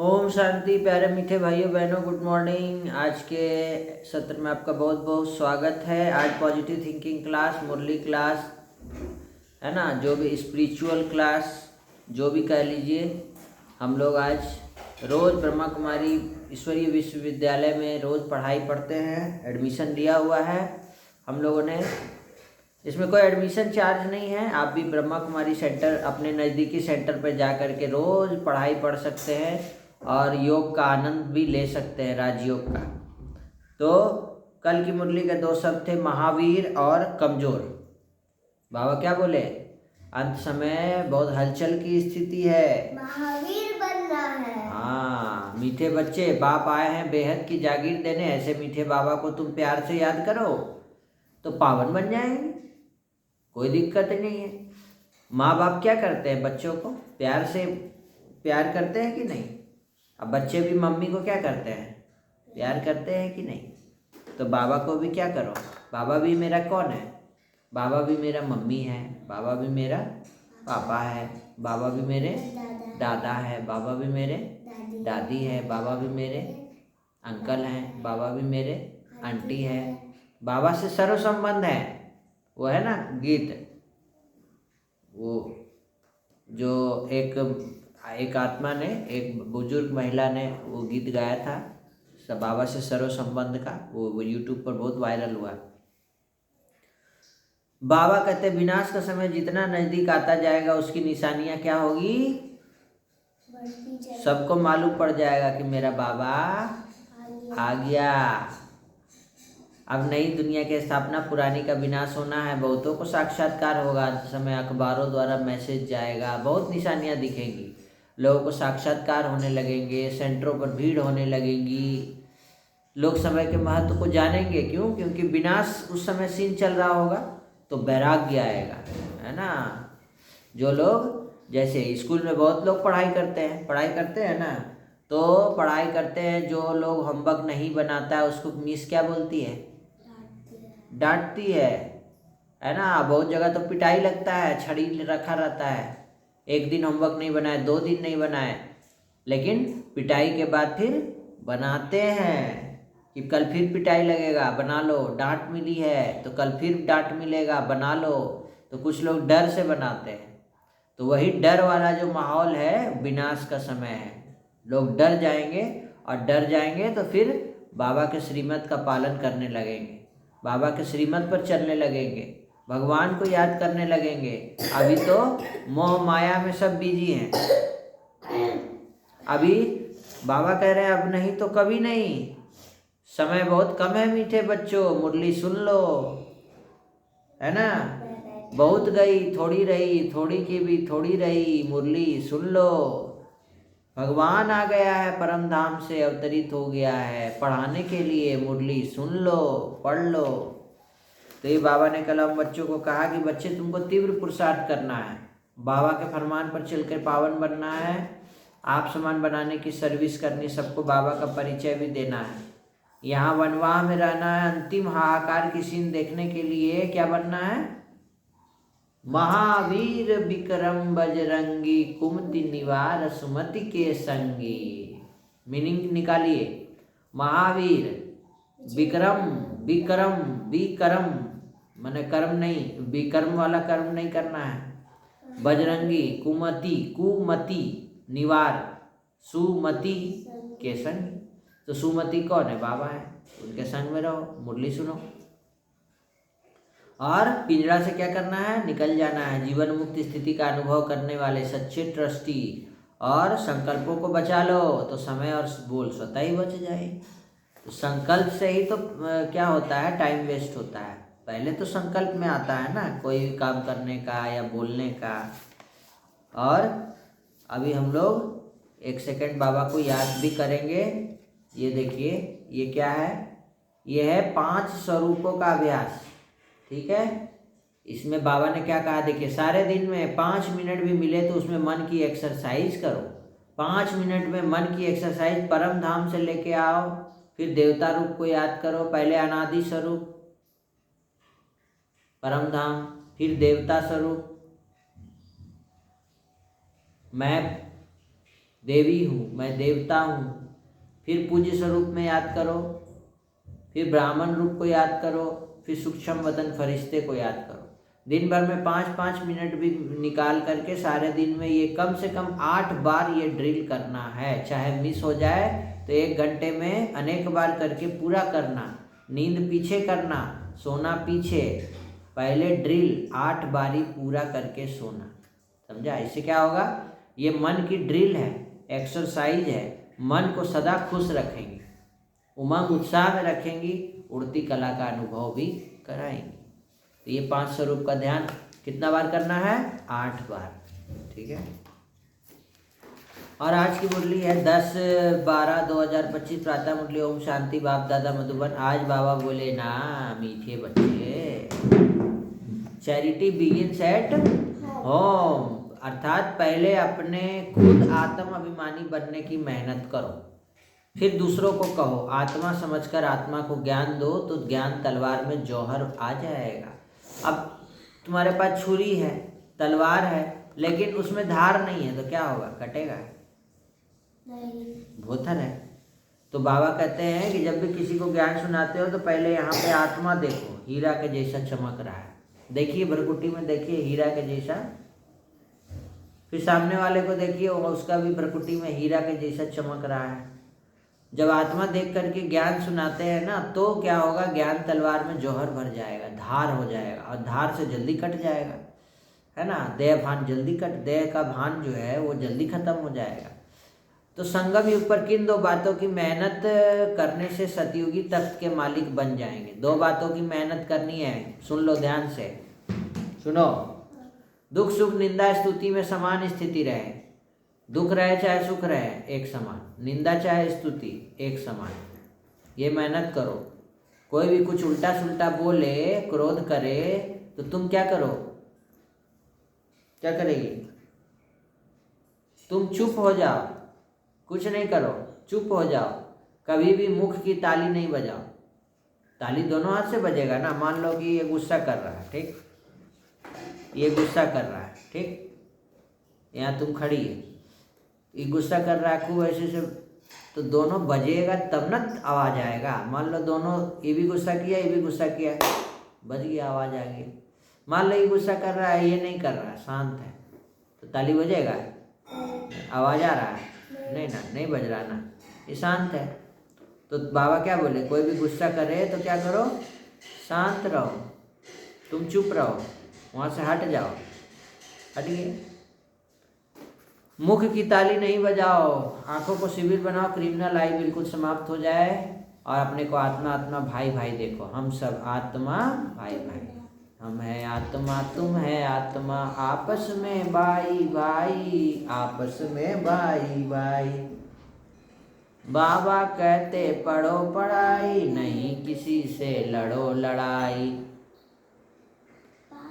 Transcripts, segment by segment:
ओम शांति। प्यारे मीठे भाइयों बहनों, गुड मॉर्निंग। आज के सत्र में आपका बहुत बहुत स्वागत है। आज पॉजिटिव थिंकिंग क्लास, मुरली क्लास है ना, जो भी स्पिरिचुअल क्लास जो भी कह लीजिए, हम लोग आज रोज़ ब्रह्मा कुमारी ईश्वरीय विश्वविद्यालय में रोज़ पढ़ाई पढ़ते हैं। एडमिशन लिया हुआ है हम लोगों ने। इसमें कोई एडमिशन चार्ज नहीं है। आप भी ब्रह्मा कुमारी सेंटर, अपने नज़दीकी सेंटर पर जा कर के रोज़ पढ़ाई पढ़ सकते हैं और योग का आनंद भी ले सकते हैं, राजयोग का। तो कल की मुरली के दो शब्द थे, महावीर और कमज़ोर। बाबा क्या बोले? अंत समय बहुत हलचल की स्थिति है, महावीर बनना है। हाँ मीठे बच्चे, बाप आए हैं बेहद की जागीर देने। ऐसे मीठे बाबा को तुम प्यार से याद करो तो पावन बन जाएंगे, कोई दिक्कत नहीं है। माँ बाप क्या करते हैं? बच्चों को प्यार से प्यार करते हैं कि नहीं? अब बच्चे भी मम्मी को क्या करते हैं? प्यार करते हैं कि नहीं? तो बाबा को भी क्या करो, बाबा भी मेरा कौन है? बाबा भी मेरा मम्मी है, बाबा भी मेरा पापा है, बाबा भी मेरे दादा है, बाबा भी मेरे दादी है, बाबा भी मेरे अंकल हैं, बाबा भी मेरे आंटी है। बाबा से सर्व संबंध है। वो है ना गीत, वो जो एक आत्मा ने, एक बुजुर्ग महिला ने वो गीत गाया था, सब बाबा से सर्व संबंध का। वो यूट्यूब पर बहुत वायरल हुआ। बाबा कहते विनाश का समय जितना नज़दीक आता जाएगा उसकी निशानियां क्या होगी? सबको मालूम पड़ जाएगा कि मेरा बाबा आ गया। अब नई दुनिया की स्थापना, पुरानी का विनाश होना है। बहुतों को साक्षात्कार होगा। अंत समय अखबारों द्वारा मैसेज जाएगा, बहुत निशानियां दिखेंगी, लोगों को साक्षात्कार होने लगेंगे, सेंटरों पर भीड़ होने लगेगी, लोग समय के महत्व को जानेंगे। क्यों? क्योंकि विनाश उस समय सीन चल रहा होगा, तो वैराग्य आएगा, है ना। जो लोग, जैसे स्कूल में बहुत लोग पढ़ाई करते हैं ना, तो पढ़ाई करते हैं, जो लोग होमवर्क नहीं बनाता है उसको मिस क्या बोलती है? डांटती है ना। बहुत जगह तो पिटाई लगता है, छड़ी रखा रहता है। एक दिन होमवर्क नहीं बनाए, 2 दिन नहीं बनाए, लेकिन पिटाई के बाद फिर बनाते हैं कि कल फिर पिटाई लगेगा, बना लो। डांट मिली है तो कल फिर डांट मिलेगा, बना लो। तो कुछ लोग डर से बनाते हैं। तो वही डर वाला जो माहौल है, विनाश का समय है। लोग डर जाएंगे, और डर जाएंगे तो फिर बाबा के श्रीमत का पालन करने लगेंगे, बाबा के श्रीमत पर चलने लगेंगे, भगवान को याद करने लगेंगे। अभी तो मोह माया में सब बिजी हैं। अभी बाबा कह रहे हैं अब नहीं तो कभी नहीं, समय बहुत कम है मीठे बच्चों, मुरली सुन लो, है ना। बहुत गई थोड़ी रही, थोड़ी की भी थोड़ी रही, मुरली सुन लो। भगवान आ गया है, परम धाम से अवतरित हो गया है पढ़ाने के लिए, मुरली सुन लो, पढ़ लो। तो ये बाबा ने कल हम बच्चों को कहा कि बच्चे तुमको तीव्र पुरुषार्थ करना है, बाबा के फरमान पर चलकर पावन बनना है, आप समान बनाने की सर्विस करनी, सबको बाबा का परिचय भी देना है। यहाँ वनवाह में रहना है, अंतिम हाहाकार की सीन देखने के लिए क्या बनना है? महावीर विक्रम बजरंगी, कुमति निवार सुमति के संगी। मीनिंग निकालिए। महावीर, विक्रम, विक्रम विक्रम माने कर्म नहीं, विक्रम वाला कर्म नहीं करना है। बजरंगी, कुमति, कुमति निवार, सुमति के संग। तो सुमति कौन है? बाबा है, उनके संग में रहो, मुरली सुनो। और पिंजरा से क्या करना है? निकल जाना है। जीवन मुक्त स्थिति का अनुभव करने वाले सच्चे ट्रस्टी और संकल्पों को बचा लो, तो समय और बोल स्वतः ही बच जाए। तो संकल्प से ही तो क्या होता है? टाइम वेस्ट होता है। पहले तो संकल्प में आता है ना, कोई भी काम करने का या बोलने का। और अभी हम लोग 1 सेकंड बाबा को याद भी करेंगे। ये देखिए, ये क्या है? ये है 5 स्वरूपों का अभ्यास, ठीक है। इसमें बाबा ने क्या कहा देखिए, सारे दिन में 5 मिनट भी मिले तो उसमें मन की एक्सरसाइज करो। 5 मिनट में मन की एक्सरसाइज, परम धाम से लेके आओ, फिर देवता रूप को याद करो। पहले अनादि स्वरूप परम धाम, फिर देवता स्वरूप। मैं देवी हूँ, मैं देवता हूँ। फिर पूज्य स्वरूप में याद करो, फिर ब्राह्मण रूप को याद करो, फिर सूक्ष्म वतन फरिश्ते को याद करो। दिन भर में 5-5 मिनट भी निकाल करके सारे दिन में ये कम से कम 8 बार ये ड्रिल करना है। चाहे मिस हो जाए तो 1 घंटे में अनेक बार करके पूरा करना। नींद पीछे करना, सोना पीछे। पहले ड्रिल 8 बारी पूरा करके सोना, समझा? इससे क्या होगा? ये मन की ड्रिल है, एक्सरसाइज है। मन को सदा खुश रखेंगे, उमंग उत्साह में रखेंगी, उड़ती कला का अनुभव भी कराएंगी। तो ये 5 स्वरूप का ध्यान कितना बार करना है? 8 बार, ठीक है। और आज की मुरली है 10/12/2025 प्रातः मुरली। ओम शांति। बाप दादा मधुबन। आज बाबा बोले ना, मीठे बच्चे, चैरिटी बिगिंस एट होम, अर्थात पहले अपने खुद आत्म अभिमानी बनने की मेहनत करो, फिर दूसरों को कहो। आत्मा समझकर आत्मा को ज्ञान दो तो ज्ञान तलवार में जौहर आ जाएगा। अब तुम्हारे पास छुरी है, तलवार है, लेकिन उसमें धार नहीं है तो क्या होगा? कटेगा? भोथर है। तो बाबा कहते हैं कि जब भी किसी को ज्ञान सुनाते हो तो पहले यहाँ पे आत्मा देखो, हीरा के जैसा चमक रहा है। देखिए भ्रकुटी में, देखिए हीरा के जैसा। फिर सामने वाले को देखिए, उसका भी भ्रकुटी में हीरा के जैसा चमक रहा है। जब आत्मा देख करके ज्ञान सुनाते हैं ना, तो क्या होगा? ज्ञान तलवार में जौहर भर जाएगा, धार हो जाएगा, और धार से जल्दी कट जाएगा, है ना? देह भान जल्दी देह का भान जो है वो जल्दी खत्म हो जाएगा। तो संगम युग पर किन 2 बातों की मेहनत करने से सतयुगी तख्त के मालिक बन जाएंगे? 2 बातों की मेहनत करनी है, सुन लो ध्यान से, सुनो। दुख सुख निंदा स्तुति में समान स्थिति रहे। दुख रहे चाहे सुख रहे, एक समान। निंदा चाहे स्तुति, एक समान। ये मेहनत करो। कोई भी कुछ उल्टा सुल्टा बोले, क्रोध करे, तो तुम क्या करो? क्या करेगी? तुम चुप हो जाओ, कुछ नहीं करो, चुप हो जाओ। कभी भी मुख की ताली नहीं बजाओ। ताली दोनों हाथ से बजेगा ना। मान लो कि ये गुस्सा कर रहा है, ठीक? ये गुस्सा कर रहा है, ठीक? यहाँ तुम खड़ी है, ये गुस्सा कर रहा है खूब ऐसे से, तो दोनों बजेगा तब ना आवाज़ आएगा। मान लो दोनों, ये भी गुस्सा किया, ये भी गुस्सा किया, बज गया, आवाज़ आ गई। मान लो ये गुस्सा कर रहा है, ये नहीं कर रहा है, शांत है, तो ताली बजेगा? आवाज़ आ रहा है? नहीं ना, नहीं बज रहा ना, ये शांत है। तो बाबा क्या बोले? कोई भी गुस्सा करे तो क्या करो? शांत रहो, तुम चुप रहो, वहाँ से हट जाओ। हटिए। मुख की ताली नहीं बजाओ, आंखों को शिविर बनाओ, क्रिमिनल आई बिल्कुल समाप्त हो जाए, और अपने को आत्मा आत्मा भाई भाई देखो। हम सब आत्मा भाई भाई, हम है आत्मा, तुम है आत्मा, आपस में भाई भाई, आपस में भाई भाई। बाबा कहते पढ़ो पढ़ाई, नहीं किसी से लड़ो लड़ाई,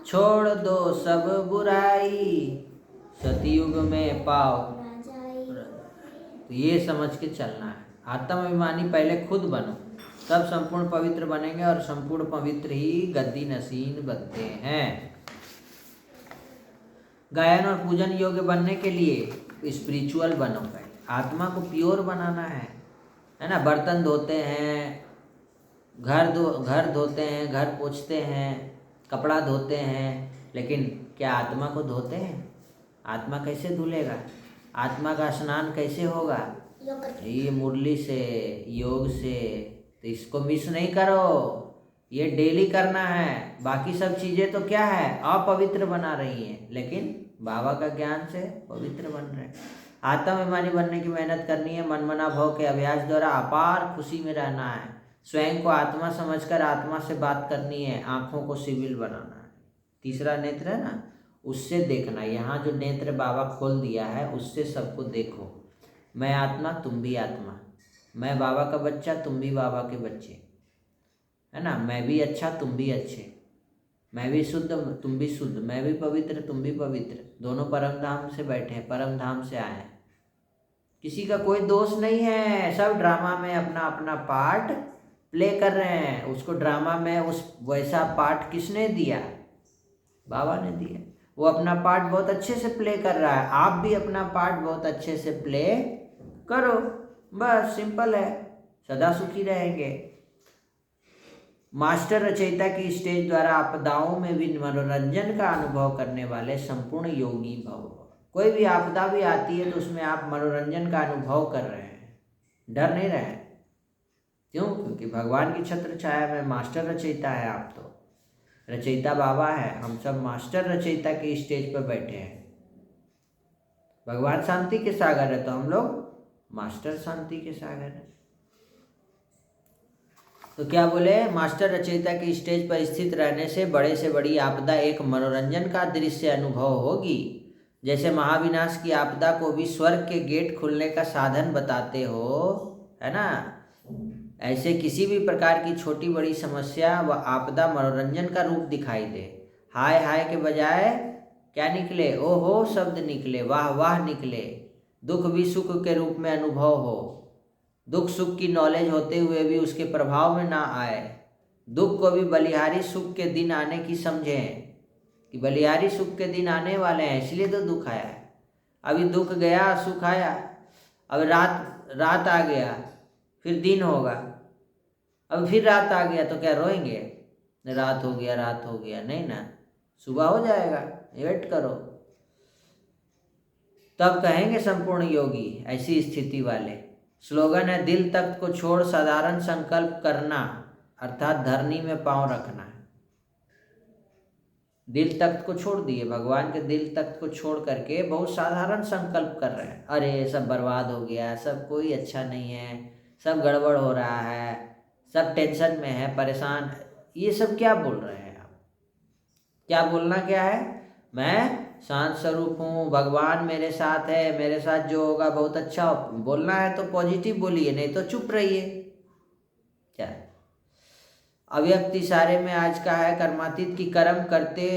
छोड़ दो सब बुराई, सतयुग में पाओ। तो ये समझ के चलना है। आत्माभिमानी पहले खुद बनो, तब संपूर्ण पवित्र बनेंगे, और संपूर्ण पवित्र ही गद्दी नसीन बनते हैं। गायन और पूजन योग्य बनने के लिए स्पिरिचुअल बनो। पहले आत्मा को प्योर बनाना है ना? बर्तन धोते हैं, घर धोते हैं, घर पोंछते हैं, कपड़ा धोते हैं, लेकिन क्या आत्मा को धोते हैं? आत्मा कैसे धुलेगा? आत्मा का स्नान कैसे होगा? ये मुरली से, योग से। तो इसको मिस नहीं करो, ये डेली करना है। बाकी सब चीज़ें तो क्या है? अपवित्र बना रही हैं, लेकिन बाबा का ज्ञान से पवित्र बन रहे हैं। आत्माभिमानी बनने की मेहनत करनी है। मनमना भाव के अभ्यास द्वारा अपार खुशी में रहना है। स्वयं को आत्मा समझकर आत्मा से बात करनी है। आँखों को सिविल बनाना है। तीसरा नेत्र है ना, उससे देखना। यहाँ जो नेत्र बाबा खोल दिया है, उससे सबको देखो। मैं आत्मा, तुम भी आत्मा। मैं बाबा का बच्चा, तुम भी बाबा के बच्चे, है ना? मैं भी अच्छा, तुम भी अच्छे। मैं भी शुद्ध, तुम भी शुद्ध। मैं भी पवित्र, तुम भी पवित्र। दोनों परम धाम से बैठे हैं, परम धाम से आए हैं। किसी का कोई दोष नहीं है। सब ड्रामा में अपना अपना पार्ट प्ले कर रहे हैं। उसको ड्रामा में उस वैसा पार्ट किसने दिया? बाबा ने दिया। वो अपना पार्ट बहुत अच्छे से प्ले कर रहा है, आप भी अपना पार्ट बहुत अच्छे से प्ले करो, बस सिंपल है, सदा सुखी रहेंगे। मास्टर रचयिता की स्टेज द्वारा आपदाओं में भी मनोरंजन का अनुभव करने वाले संपूर्ण योगी भव। कोई भी आपदा भी आती है तो उसमें आप मनोरंजन का अनुभव कर रहे हैं, डर नहीं रहे। क्यों? क्योंकि भगवान की छत्र छाया में मास्टर रचयिता है, आप तो रचयिता बाबा है, हम सब मास्टर रचयिता की स्टेज पर बैठे हैं। भगवान शांति के सागर है तो हम लोग मास्टर शांति के सागर है। तो क्या बोले, मास्टर रचयिता की स्टेज पर स्थित रहने से बड़े से बड़ी आपदा एक मनोरंजन का दृश्य अनुभव होगी। जैसे महाविनाश की आपदा को भी स्वर्ग के गेट खुलने का साधन बताते हो, है ना, ऐसे किसी भी प्रकार की छोटी बड़ी समस्या व आपदा मनोरंजन का रूप दिखाई दे। हाय हाय के बजाय क्या निकले, ओहो शब्द निकले, वाह वाह निकले। दुख भी सुख के रूप में अनुभव हो, दुख सुख की नॉलेज होते हुए भी उसके प्रभाव में ना आए। दुख को भी बलिहारी सुख के दिन आने की समझें कि बलिहारी सुख के दिन आने वाले हैं, इसलिए तो दुख आया है। अभी दुख गया सुख आया, अब रात आ गया, फिर दिन होगा, अब फिर रात आ गया तो क्या रोएंगे? रात हो गया, नहीं ना, सुबह हो जाएगा, वेट करो, तब कहेंगे संपूर्ण योगी ऐसी स्थिति वाले। स्लोगन है, दिल तख्त को छोड़ साधारण संकल्प करना, अर्थात धरनी में पांव रखना है। दिल तख्त को छोड़ दिए, भगवान के दिल तख्त को छोड़ करके बहुत साधारण संकल्प कर रहे हैं। अरे सब बर्बाद हो गया, सब कोई अच्छा नहीं है, सब गड़बड़ हो रहा है, सब टेंशन में है, परेशान। ये सब क्या बोल रहे हैं आप? क्या बोलना क्या है? मैं शांत स्वरूप हूँ, भगवान मेरे साथ है, मेरे साथ जो होगा बहुत अच्छा हो। बोलना है तो पॉजिटिव बोलिए, नहीं तो चुप रहिए। क्या अव्यक्त इशारे में आज का है, कर्मातीत की कर्म करते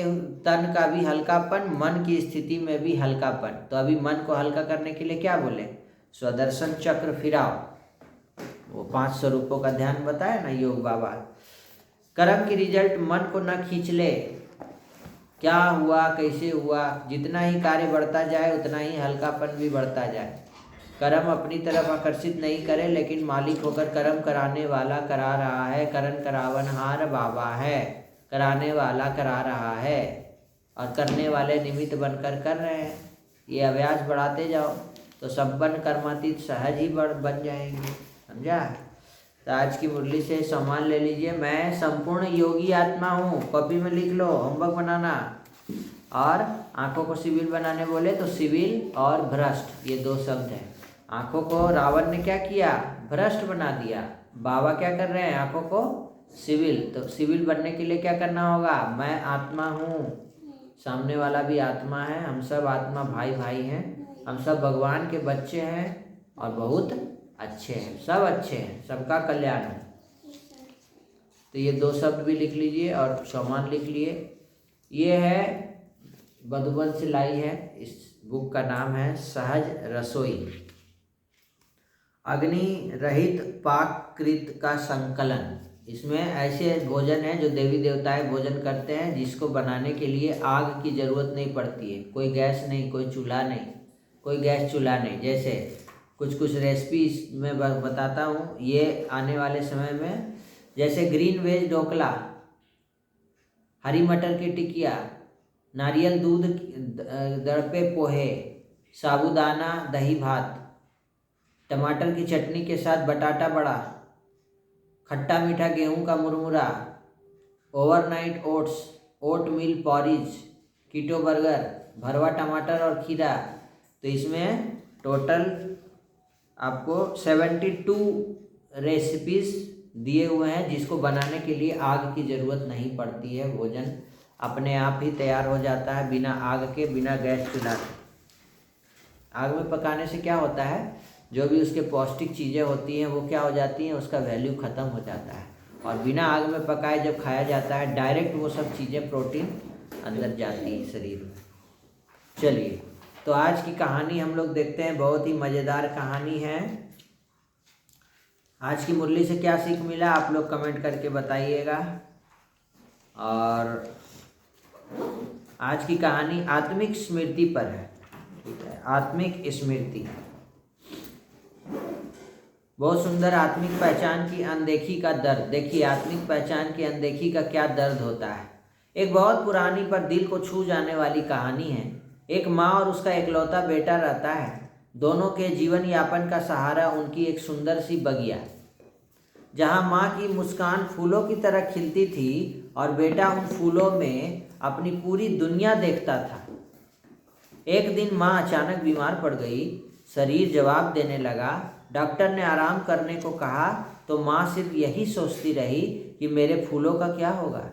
तन का भी हल्कापन, मन की स्थिति में भी हल्कापन। तो अभी मन को हल्का करने के लिए क्या बोले? स्वदर्शन चक्र फिराओ, वो 5 स्वरूपों का ध्यान बताया ना योग बाबा। कर्म की रिजल्ट मन को न खींच ले, क्या हुआ कैसे हुआ, जितना ही कार्य बढ़ता जाए उतना ही हल्कापन भी बढ़ता जाए। कर्म अपनी तरफ आकर्षित नहीं करे, लेकिन मालिक होकर कर्म कराने वाला करा रहा है। करण करावनहार बाबा है, कराने वाला करा रहा है और करने वाले निमित्त बनकर कर रहे हैं। ये अभ्यास बढ़ाते जाओ तो संपन्न कर्मातीत सहज ही बन जाएंगे, समझा? तो आज की मुरली से सम्मान ले लीजिए, मैं संपूर्ण योगी आत्मा हूँ। कॉपी में लिख लो, होमवर्क बनाना। और आंखों को सिविल बनाने बोले तो सिविल और भ्रष्ट, ये 2 शब्द हैं। आंखों को रावण ने क्या किया? भ्रष्ट बना दिया। बाबा क्या कर रहे हैं? आंखों को सिविल। तो सिविल बनने के लिए क्या करना होगा? मैं आत्मा हूँ, सामने वाला भी आत्मा है, हम सब आत्मा भाई भाई हैं, हम सब भगवान के बच्चे हैं और बहुत अच्छे हैं, सब अच्छे हैं, सबका कल्याण है। तो ये 2 शब्द भी लिख लीजिए और सम्मान लिख लिए। ये है मधुबन से लाई है, इस बुक का नाम है सहज रसोई, अग्नि रहित पाककृत का संकलन। इसमें ऐसे भोजन हैं जो देवी देवताएं भोजन करते हैं, जिसको बनाने के लिए आग की ज़रूरत नहीं पड़ती है। कोई गैस नहीं, कोई चूल्हा नहीं, कोई गैस चूल्हा नहीं। जैसे कुछ रेसिपी मैं बताता हूँ ये आने वाले समय में, जैसे ग्रीन वेज ढोकला, हरी मटर की टिकिया, नारियल दूध दड़पे पोहे, साबूदाना दही भात, टमाटर की चटनी के साथ बटाटा बड़ा, खट्टा मीठा गेहूं का मुरमुरा, ओवरनाइट ओट्स, ओट मिल पॉरिज, कीटो बर्गर, भरवा टमाटर और खीरा। तो इसमें टोटल आपको 72 रेसिपीज़ दिए हुए हैं, जिसको बनाने के लिए आग की ज़रूरत नहीं पड़ती है। भोजन अपने आप ही तैयार हो जाता है बिना आग के, बिना गैस चूल्हा के। आग में पकाने से क्या होता है, जो भी उसके पौष्टिक चीज़ें होती हैं वो क्या हो जाती हैं, उसका वैल्यू ख़त्म हो जाता है। और बिना आग में पकाए जब खाया जाता है, डायरेक्ट वो सब चीज़ें प्रोटीन अंदर जाती हैं शरीर में। चलिए, तो आज की कहानी हम लोग देखते हैं, बहुत ही मज़ेदार कहानी है। आज की मुरली से क्या सीख मिला आप लोग कमेंट करके बताइएगा। और आज की कहानी आत्मिक स्मृति पर है। ठीक है, आत्मिक स्मृति बहुत सुंदर। आत्मिक पहचान की अनदेखी का दर्द। देखिए आत्मिक पहचान की अनदेखी का क्या दर्द होता है। एक बहुत पुरानी पर दिल को छू जाने वाली कहानी है। एक माँ और उसका इकलौता बेटा रहता है। दोनों के जीवन यापन का सहारा उनकी एक सुंदर सी बगिया, जहाँ माँ की मुस्कान फूलों की तरह खिलती थी और बेटा उन फूलों में अपनी पूरी दुनिया देखता था। एक दिन माँ अचानक बीमार पड़ गई। शरीर जवाब देने लगा। डॉक्टर ने आराम करने को कहा तो माँ सिर्फ यही सोचती रही कि मेरे फूलों का क्या होगा,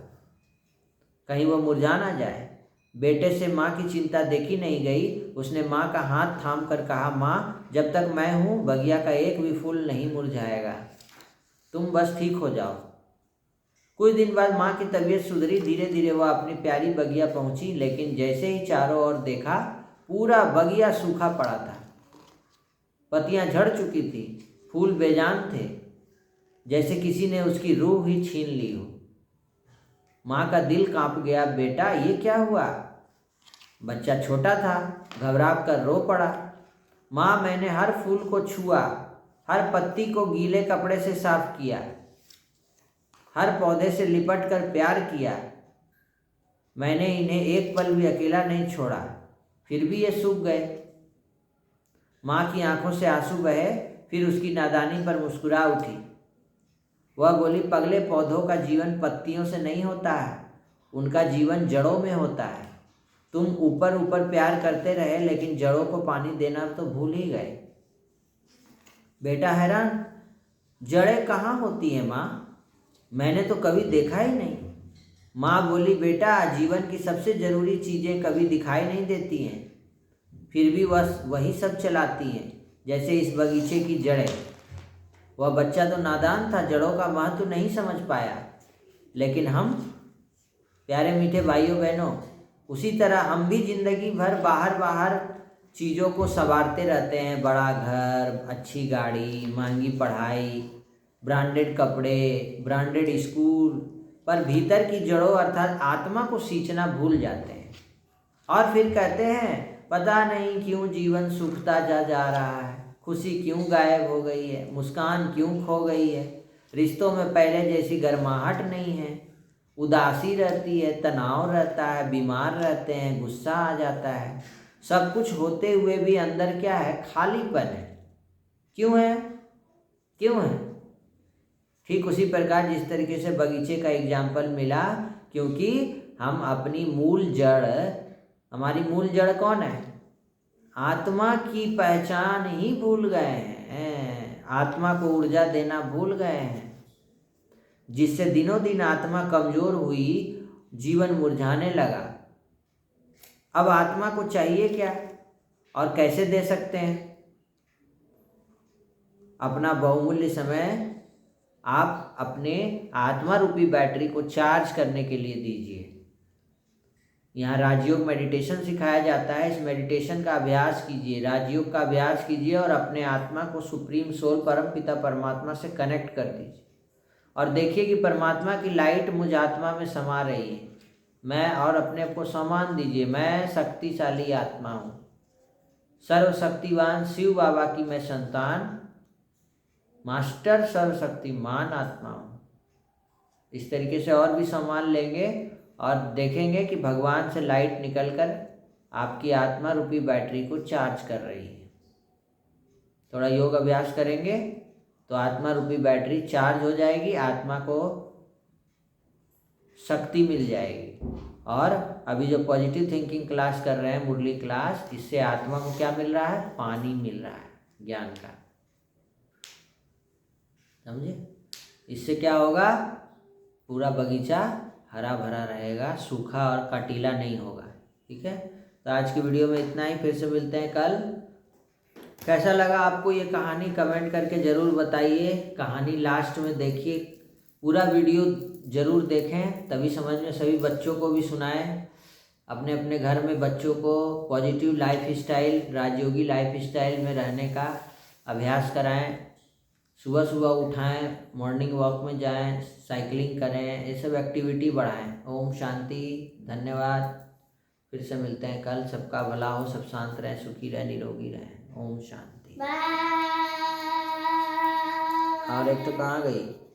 कहीं वो मुरझा ना जाए। बेटे से माँ की चिंता देखी नहीं गई। उसने माँ का हाथ थाम कर कहा, माँ जब तक मैं हूँ बगिया का एक भी फूल नहीं मुरझाएगा, तुम बस ठीक हो जाओ। कुछ दिन बाद माँ की तबीयत सुधरी। धीरे धीरे वह अपनी प्यारी बगिया पहुँची, लेकिन जैसे ही चारों ओर देखा पूरा बगिया सूखा पड़ा था। पत्तियाँ झड़ चुकी थी, फूल बेजान थे, जैसे किसी ने उसकी रूह ही छीन ली हो। माँ का दिल कांप गया। बेटा ये क्या हुआ? बच्चा छोटा था, घबरा कर रो पड़ा। माँ मैंने हर फूल को छुआ, हर पत्ती को गीले कपड़े से साफ किया, हर पौधे से लिपट कर प्यार किया। मैंने इन्हें एक पल भी अकेला नहीं छोड़ा, फिर भी ये सूख गए। माँ की आंखों से आंसू बहे, फिर उसकी नादानी पर मुस्कुरा उठी। वह बोली, पगले पौधों का जीवन पत्तियों से नहीं होता है, उनका जीवन जड़ों में होता है। तुम ऊपर ऊपर प्यार करते रहे, लेकिन जड़ों को पानी देना तो भूल ही गए। बेटा हैरान, जड़ें कहाँ होती हैं माँ? मैंने तो कभी देखा ही नहीं। माँ बोली, बेटा जीवन की सबसे ज़रूरी चीज़ें कभी दिखाई नहीं देती हैं, फिर भी वही सब चलाती हैं, जैसे इस बगीचे की जड़ें। वह बच्चा तो नादान था, जड़ों का महत्व नहीं समझ पाया। लेकिन हम प्यारे मीठे भाइयों बहनों, उसी तरह हम भी जिंदगी भर बाहर चीज़ों को संवारते रहते हैं। बड़ा घर, अच्छी गाड़ी, महंगी पढ़ाई, ब्रांडेड कपड़े, ब्रांडेड स्कूल, पर भीतर की जड़ों अर्थात आत्मा को सींचना भूल जाते हैं। और फिर कहते हैं पता नहीं क्यों जीवन सूखता जा रहा है, खुशी क्यों गायब हो गई है, मुस्कान क्यों खो गई है, रिश्तों में पहले जैसी गर्माहट नहीं है, उदासी रहती है, तनाव रहता है, बीमार रहते हैं, गुस्सा आ जाता है। सब कुछ होते हुए भी अंदर क्या है? खालीपन है। क्यों है? क्यों है? ठीक उसी प्रकार जिस तरीके से बगीचे का एग्जाम्पल मिला, क्योंकि हम अपनी मूल जड़, हमारी मूल जड़ कौन है? आत्मा की पहचान ही भूल गए हैं। आत्मा को ऊर्जा देना भूल गए हैं, जिससे दिनों दिन आत्मा कमजोर हुई, जीवन मुरझाने लगा। अब आत्मा को चाहिए क्या और कैसे दे सकते हैं? अपना बहुमूल्य समय आप अपने आत्मा रूपी बैटरी को चार्ज करने के लिए दीजिए। यहाँ राजयोग मेडिटेशन सिखाया जाता है। इस मेडिटेशन का अभ्यास कीजिए, राजयोग का अभ्यास कीजिए और अपने आत्मा को सुप्रीम सोल परम पिता परमात्मा से कनेक्ट कर दीजिए और देखिए कि परमात्मा की लाइट मुझ आत्मा में समा रही है। मैं और अपने को सम्मान दीजिए, मैं शक्तिशाली आत्मा हूँ, सर्वशक्तिवान शिव बाबा की मैं संतान, मास्टर सर्वशक्तिमान आत्मा हूँ। इस तरीके से और भी सम्मान लेंगे और देखेंगे कि भगवान से लाइट निकलकर आपकी आत्मा रूपी बैटरी को चार्ज कर रही है। थोड़ा योग अभ्यास करेंगे तो आत्मा रूपी बैटरी चार्ज हो जाएगी, आत्मा को शक्ति मिल जाएगी। और अभी जो पॉजिटिव थिंकिंग क्लास कर रहे हैं, मुरली क्लास, इससे आत्मा को क्या मिल रहा है? पानी मिल रहा है ज्ञान का। समझे? इससे क्या होगा? पूरा बगीचा हरा भरा रहेगा, सूखा और कटीला नहीं होगा। ठीक है, तो आज की वीडियो में इतना ही। फिर से मिलते हैं कल। कैसा लगा आपको ये कहानी कमेंट करके ज़रूर बताइए। कहानी लास्ट में देखिए, पूरा वीडियो ज़रूर देखें, तभी समझ में। सभी बच्चों को भी सुनाएं, अपने अपने घर में बच्चों को पॉजिटिव लाइफ स्टाइल, राजयोगी लाइफ स्टाइल में रहने का अभ्यास कराएं। सुबह सुबह उठाएं, मॉर्निंग वॉक में जाएं, साइकिलिंग करें, ये सब एक्टिविटी बढ़ाएं। ओम शांति, धन्यवाद। फिर से मिलते हैं कल। सबका भला हो, सब शांत रहें, सुखी रहें, निरोगी रहें। ओम शांति। बाय। और एक तो कहाँ गई?